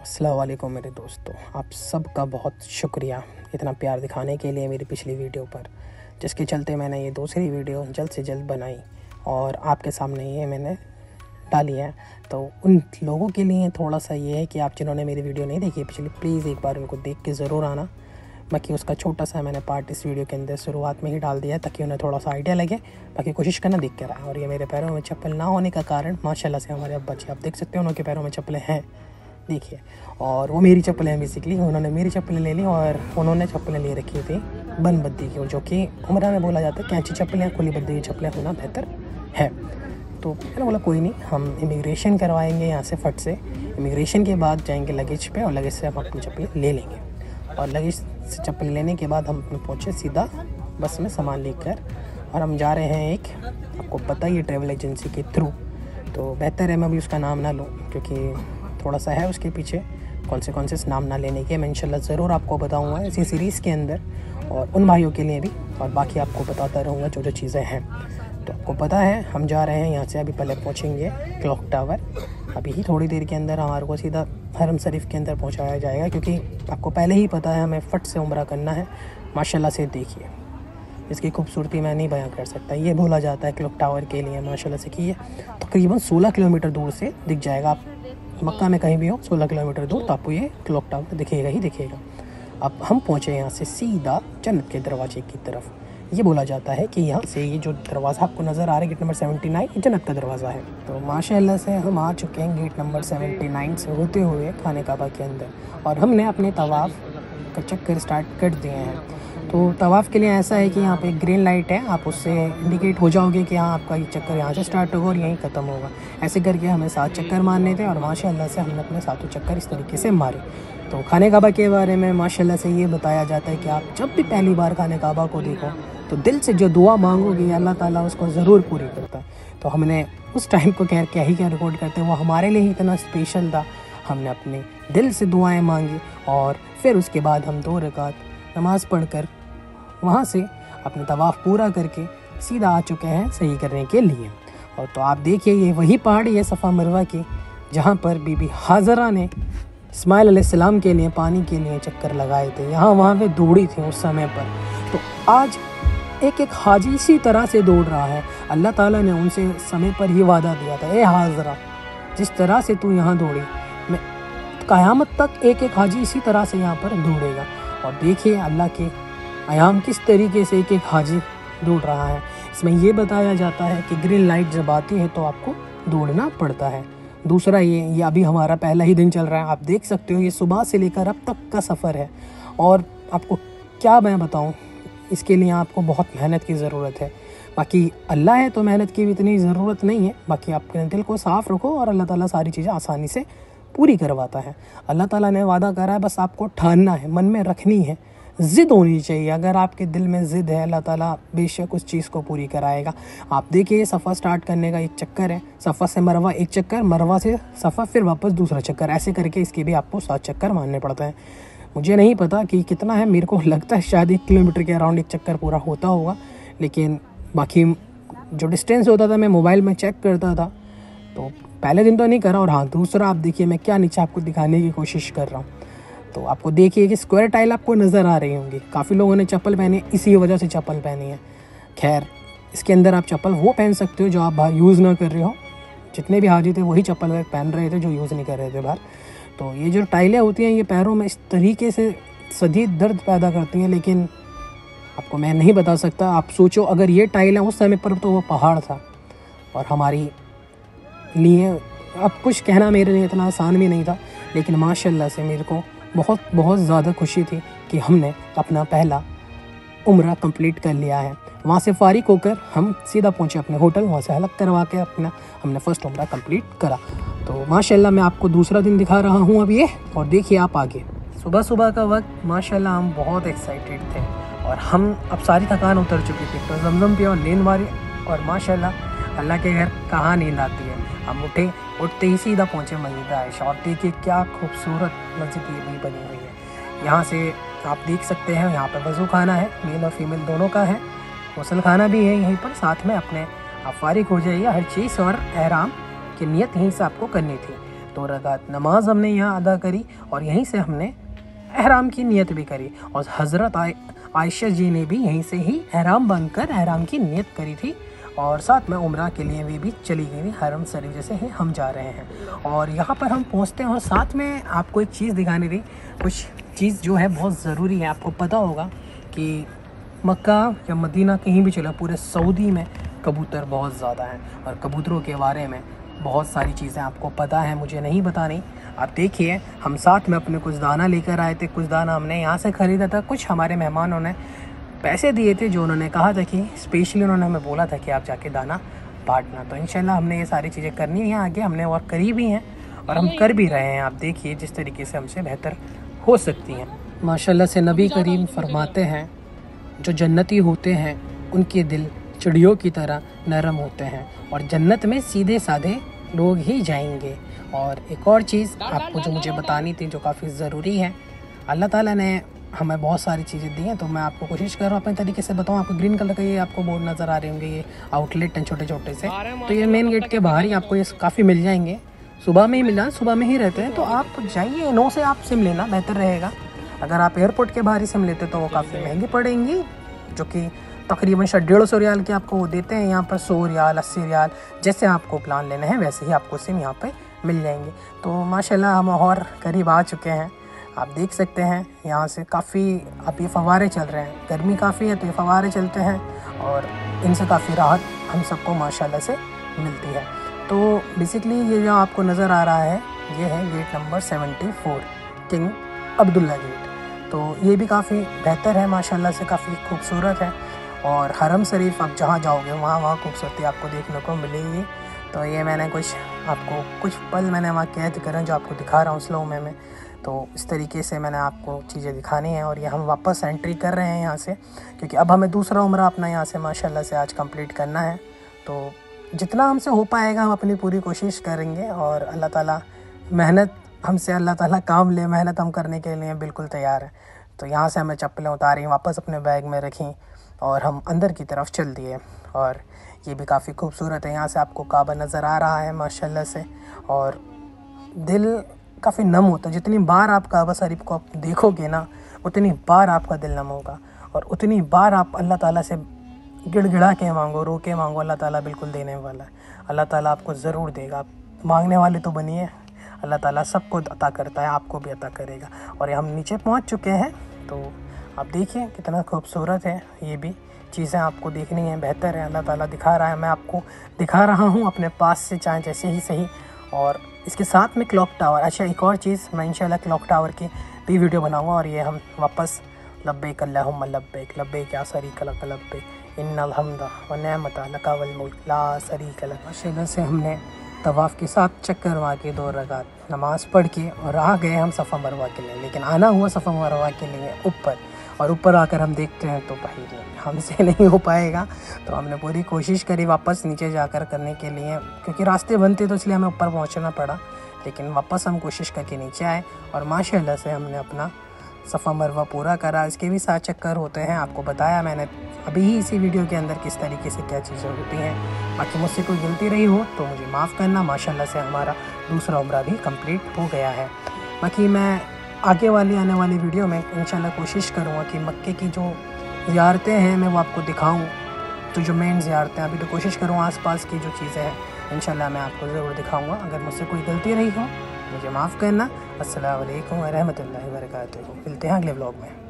अस्सलाम वालेकुम मेरे दोस्तों, आप सबका बहुत शुक्रिया इतना प्यार दिखाने के लिए मेरी पिछली वीडियो पर, जिसके चलते मैंने ये दूसरी वीडियो जल्द से जल्द बनाई और आपके सामने ये मैंने डाली है। तो उन लोगों के लिए थोड़ा सा ये है कि आप जिन्होंने मेरी वीडियो नहीं देखी पिछली, प्लीज़ एक बार उनको देख के ज़रूर आना। बाकी उसका छोटा सा मैंने पार्ट इस वीडियो के अंदर शुरुआत में ही डाल दिया है ताकि उन्हें थोड़ा सा आइडिया लगे। बाकी कोशिश करना देख कर आए। और ये मेरे पैरों में चप्पल ना होने का कारण माशाल्लाह से हमारे अब बच्चे, आप देख सकते हो उनके पैरों में चप्पलें हैं, देखिए। और वो मेरी चप्पलें हैं बेसिकली, उन्होंने मेरी चप्पलें ले ली और उन्होंने चप्पलें ले रखी थी बंद बद्दी की, जो कि उम्र में बोला जाता है कैंची चप्पलें, खुली बद्दी की चप्पलें होना बेहतर है। तो मैंने बोला कोई नहीं, हम इमिग्रेशन करवाएंगे यहाँ से फट से। इमिग्रेशन के बाद जाएंगे लगेज पे और लगेज से हम अपनी चप्पलें ले लेंगे। और लगेज से चप्पल लेने के बाद हम पहुँचे सीधा बस में सामान लेकर, और हम जा रहे हैं एक, आपको पता ही है, ट्रैवल एजेंसी के थ्रू। तो बेहतर है मैं अभी उसका नाम ना लूँ क्योंकि थोड़ा सा है उसके पीछे कौन से नाम ना लेने के। मैं इंशाल्लाह ज़रूर आपको बताऊँगा इसी सीरीज़ के अंदर, और उन भाइयों के लिए भी, और बाकी आपको बताता रहूँगा जो जो चीज़ें हैं। तो आपको पता है हम जा रहे हैं यहाँ से, अभी पहले पहुँचेंगे क्लॉक टावर। अभी ही थोड़ी देर के अंदर हमारे को सीधा हरम शरीफ के अंदर पहुँचाया जाएगा, क्योंकि आपको पहले ही पता है हमें फट से उम्रा करना है। माशाल्लाह से देखिए, इसकी खूबसूरती मैं नहीं बयां कर सकता। ये बोला जाता है क्लॉक टावर के लिए माशाल्लाह से कि ये तकरीबन 16 किलोमीटर दूर से दिख जाएगा। आप मक्का में कहीं भी हो 16 किलोमीटर दूर तो आपको ये क्लॉक टावर दिखेगा ही दिखेगा। अब हम पहुँचे यहाँ से सीधा जन्नत के दरवाजे की तरफ। ये बोला जाता है कि यहाँ से ये जो दरवाज़ा आपको नज़र आ रहा है गेट नंबर 79, ये जन्नत का दरवाज़ा है। तो माशाल्लाह से हम आ चुके हैं गेट नंबर 79 से होते हुए खाने काबा के अंदर, और हमने अपने तवाफ़ का चक्कर स्टार्ट कर दिए हैं। तो तवाफ़ के लिए ऐसा है कि यहाँ पे ग्रीन लाइट है, आप उससे इंडिकेट हो जाओगे कि हाँ आपका ये चक्कर यहाँ से स्टार्ट होगा और यहीं ख़त्म होगा। ऐसे करके हमें 7 चक्कर मारने थे, और माशाल्लाह से हमने अपने 7 चक्कर इस तरीके से मारे। तो खाने काबा के बारे में माशाल्लाह से ये बताया जाता है कि आप जब भी पहली बार खाने काबा को देखो तो दिल से जो दुआ मांगोगे अल्लाह ताला उसको ज़रूर पूरी करता है। तो हमने उस टाइम को क्या रिकॉर्ड करते हैं, वो हमारे लिए ही इतना स्पेशल था। हमने अपने दिल से दुआएँ मांगी और फिर उसके बाद हम 2 रकात नमाज़ पढ़कर वहाँ से अपने तवाफ़ पूरा करके सीधा आ चुके हैं सही करने के लिए। और तो आप देखिए ये वही पहाड़ी है सफ़ा मरवा की, जहाँ पर बीबी हाजरा ने इस्माइल अलैहिस्सलाम के लिए पानी के लिए चक्कर लगाए थे। यहाँ वहाँ पे दौड़ी थी उस समय पर। तो आज एक एक हाजी इसी तरह से दौड़ रहा है। अल्लाह ताला ने उनसे समय पर ही वादा दिया था, ए हाजरा, जिस तरह से तू यहाँ दौड़ी, मैं क़यामत तक एक एक हाजी इसी तरह से यहाँ पर दौड़ेगा। और देखिए अल्लाह के आयाम किस तरीके से एक एक हाजी दौड़ रहा है। इसमें ये बताया जाता है कि ग्रीन लाइट जब आती है तो आपको दौड़ना पड़ता है। दूसरा ये अभी हमारा पहला ही दिन चल रहा है, आप देख सकते हो ये सुबह से लेकर अब तक का सफ़र है। और आपको क्या मैं बताऊं, इसके लिए आपको बहुत मेहनत की ज़रूरत है। बाकी अल्लाह है तो मेहनत की भी इतनी ज़रूरत नहीं है। बाकी आपके दिल को साफ़ रखो और अल्लाह ताला सारी चीज़ें आसानी से पूरी करवाता है। अल्लाह ताला ने वादा करा है, बस आपको ठानना है, मन में रखनी है, ज़िद होनी चाहिए। अगर आपके दिल में ज़िद है, अल्लाह ताला बेशक उस चीज़ को पूरी कराएगा। आप देखिए सफ़र स्टार्ट करने का एक चक्कर है, सफ़र से मरवा एक चक्कर, मरवा से सफ़र फिर वापस दूसरा चक्कर, ऐसे करके इसके भी आपको 7 चक्कर मारने पड़ते हैं। मुझे नहीं पता कि कितना है, मेरे को लगता है शायद 1 किलोमीटर के अराउंड एक चक्कर पूरा होता होगा, लेकिन बाकी जो डिस्टेंस होता था मैं मोबाइल में चेक करता था। तो पहले दिन तो नहीं करा। और हाँ, दूसरा आप देखिए मैं क्या नीचे आपको दिखाने की कोशिश कर रहा हूँ। तो आपको देखिए कि स्क्वायर टाइल आपको नज़र आ रही होंगी। काफ़ी लोगों ने चप्पल पहनी, इसी वजह से चप्पल पहनी है। खैर, इसके अंदर आप चप्पल वो पहन सकते हो जो आप बाहर यूज़ ना कर रहे हो। जितने भी हाजी थे वही चप्पल पहन रहे थे जो यूज़ नहीं कर रहे थे बाहर। तो ये जो टाइलें होती हैं ये पैरों में इस तरीके से शदीद दर्द पैदा करती हैं, लेकिन आपको मैं नहीं बता सकता। आप सोचो अगर ये टाइलें उस समय पर तो वो पहाड़ था, और हमारी लिए अब कुछ कहना मेरे लिए इतना आसान भी नहीं था। लेकिन माशाल्लाह से मेरे को बहुत ज़्यादा खुशी थी कि हमने अपना पहला उम्रा कंप्लीट कर लिया है। वहाँ से फारिग होकर हम सीधा पहुँचे अपने होटल, वहाँ से हलक करवा के अपना हमने फ़र्स्ट उम्रा कंप्लीट करा। तो माशाल्लाह मैं आपको दूसरा दिन दिखा रहा हूँ अब ये, और देखिए आप आगे। सुबह सुबह का वक्त माशाल्लाह हम बहुत एक्साइटेड थे, और हम अब सारी थकान उतर चुकी थी। तो जमजम पे और नींद मारी, और माशाल्लाह अल्लाह के घर कहाँ नींद आती है। हम उठते ही सीधा पहुँचे मस्जिद आयशा, और देखिए क्या खूबसूरत मस्जिद ये भी बनी हुई है। यहाँ से आप देख सकते हैं, यहाँ पर वज़ू खाना है, मेल और फीमेल दोनों का है, गसल खाना भी है यहीं पर। साथ में अपने आप फारिग हो जाइए हर चीज़, और एहराम की नियत यहीं से आपको करनी थी। 2 रकात नमाज हमने यहाँ अदा करी और यहीं से हमने एहराम की नियत भी करी। और हज़रत आयशा जी ने भी यहीं से ही एहराम बांधकर एहराम की नियत करी थी और साथ में उम्रा के लिए वे भी चली गई थी। हरम शरीफ जैसे ही हम जा रहे हैं और यहाँ पर हम पहुँचते हैं और साथ में आपको एक चीज़ दिखानी थी, कुछ चीज़ जो है बहुत ज़रूरी है। आपको पता होगा कि मक्का या मदीना कहीं भी चलो, पूरे सऊदी में कबूतर बहुत ज़्यादा हैं और कबूतरों के बारे में बहुत सारी चीज़ें आपको पता है, मुझे नहीं बतानी। आप देखिए, हम साथ में अपने कुछ दाना लेकर आए थे, कुछ दाना हमने यहाँ से ख़रीदा था, कुछ हमारे मेहमानों ने पैसे दिए थे जो उन्होंने कहा था कि स्पेशली उन्होंने हमें बोला था कि आप जाके दाना बांटना। तो इंशाल्लाह हमने ये सारी चीज़ें करनी है आगे, हमने और करी भी हैं और हम कर भी रहे हैं। आप देखिए जिस तरीके से हमसे बेहतर हो सकती हैं। माशाल्लाह से नबी करीम फरमाते हैं, जो जन्नती होते हैं उनके दिल चिड़ियों की तरह नरम होते हैं और जन्नत में सीधे साधे लोग ही जाएंगे। और एक और चीज़ आपको जो मुझे बतानी थी, जो काफ़ी ज़रूरी है, अल्लाह ताला ने हमें बहुत सारी चीज़ें दी हैं, तो मैं आपको कोशिश कर रहा हूँ अपने तरीके से बताऊँ। आपको ग्रीन कलर का ये आपको बोर्ड नज़र आ रहे होंगे, ये आउटलेट हैं छोटे छोटे से, तो ये मेन गेट के बाहर ही आपको ये काफ़ी मिल जाएंगे। सुबह में ही मिल जाए, सुबह में ही रहते हैं, तो आप जाइए 9 से आप सिम लेना बेहतर रहेगा। अगर आप एयरपोर्ट के बाहर ही सिम लेते तो वो काफ़ी महंगी पड़ेंगी, जो कि तकरीबन 150 रियाल के आपको वो देते हैं। यहाँ पर 100 रियाल 80 रियाल जैसे आपको प्लान लेना है वैसे ही आपको सिम यहाँ पे मिल जाएंगे। तो माशाल्लाह हम और करीब आ चुके हैं। आप देख सकते हैं यहाँ से काफ़ी अब ये फव्वारे चल रहे हैं, गर्मी काफ़ी है तो ये फव्वारे चलते हैं और इनसे काफ़ी राहत हम सबको माशाल्लाह से मिलती है। तो बेसिकली ये जो आपको नज़र आ रहा है ये है gate number 74 king Abdullah gate. तो ये भी काफ़ी बेहतर है माशाल्लाह से, काफ़ी खूबसूरत है और हरम शरीफ आप जहाँ जाओगे वहाँ खूबसूरती आपको देखने को मिलेगी। तो ये मैंने कुछ पल मैंने वहाँ कैद करें जो आपको दिखा रहा हूँ स्लो में। तो इस तरीके से मैंने आपको चीज़ें दिखानी है और ये हम वापस एंट्री कर रहे हैं यहाँ से, क्योंकि अब हमें दूसरा उम्रा अपना यहाँ से माशाल्लाह से आज कंप्लीट करना है। तो जितना हमसे हो पाएगा हम अपनी पूरी कोशिश करेंगे और अल्लाह ताला मेहनत हमसे अल्लाह ताला काम ले, मेहनत हम करने के लिए बिल्कुल तैयार है। तो यहाँ से हमें चप्पलें उतारी, वापस अपने बैग में रखी और हम अंदर की तरफ चल दिए। और ये भी काफ़ी खूबसूरत है, यहाँ से आपको काबा नज़र आ रहा है माशाल्लाह से और दिल काफ़ी नम होता है। जितनी बार आप काबा शरीफ को आप देखोगे ना, उतनी बार आपका दिल नम होगा और उतनी बार आप अल्लाह ताला से गिड़गिड़ा के मांगो, रो के मांगो, अल्लाह ताला बिल्कुल देने वाला है। अल्लाह ताला आपको ज़रूर देगा। आप मांगने वाले तो बनिए, अल्लाह ताला सबको अता करता है, आपको भी अता करेगा। और हम नीचे पहुँच चुके हैं, तो आप देखिए कितना खूबसूरत है। ये भी चीज़ें आपको देखनी है, बेहतर है, अल्लाह ताला दिखा रहा है, मैं आपको दिखा रहा हूँ अपने पास से, चाहे जैसे ही सही। और इसके साथ में क्लॉक टावर, अच्छा एक और चीज़, मैं इंशाल्लाह क्लॉक टावर की भी वीडियो बनाऊँगा। और ये हम वापस लब्बैक अल्लाहुम्मा लब्बैक लब्बैक या शरीक लक लब्बैक इन्नल हम्दा व निअमत लका वल मुल्क ला शरीक लक। माशाल्लाह से हमने तवाफ़ के साथ चक्कर मार के 2 रकात नमाज़ पढ़ के और आ गए हम सफ़ा मरवा के लिए। लेकिन आना हुआ सफ़ा मरवा के लिए ऊपर, और ऊपर आकर हम देखते हैं तो भाई हमसे नहीं हो पाएगा। तो हमने पूरी कोशिश करी वापस नीचे जाकर करने के लिए, क्योंकि रास्ते बनते तो इसलिए हमें ऊपर पहुंचना पड़ा। लेकिन वापस हम कोशिश करके नीचे आए और माशाल्लाह से हमने अपना सफ़ा मरवा पूरा करा। इसके भी 7 चक्कर होते हैं, आपको बताया मैंने अभी ही इसी वीडियो के अंदर किस तरीके से क्या चीज़ें होती हैं। बाकी मुझसे कोई गलती रही हो तो मुझे माफ़ करना। माशाल्लाह से हमारा दूसरा उम्रा भी कंप्लीट हो गया है। बाकी मैं आगे आने वाली वीडियो में इंशाल्लाह कोशिश करूँगा कि मक्के की जो ज़ियारतें हैं मैं वो आपको दिखाऊँ, तो जो मेन ज़ियारतें अभी तो कोशिश करूँ आसपास की जो चीज़ें हैं इंशाल्लाह मैं आपको ज़रूर दिखाऊँगा। अगर मुझसे कोई गलती रही हो मुझे माफ़ करना। अस्सलामु अलैकुम व रहमतुल्लाहि व बरकातुहू। मिलते हैं अगले व्लॉग में।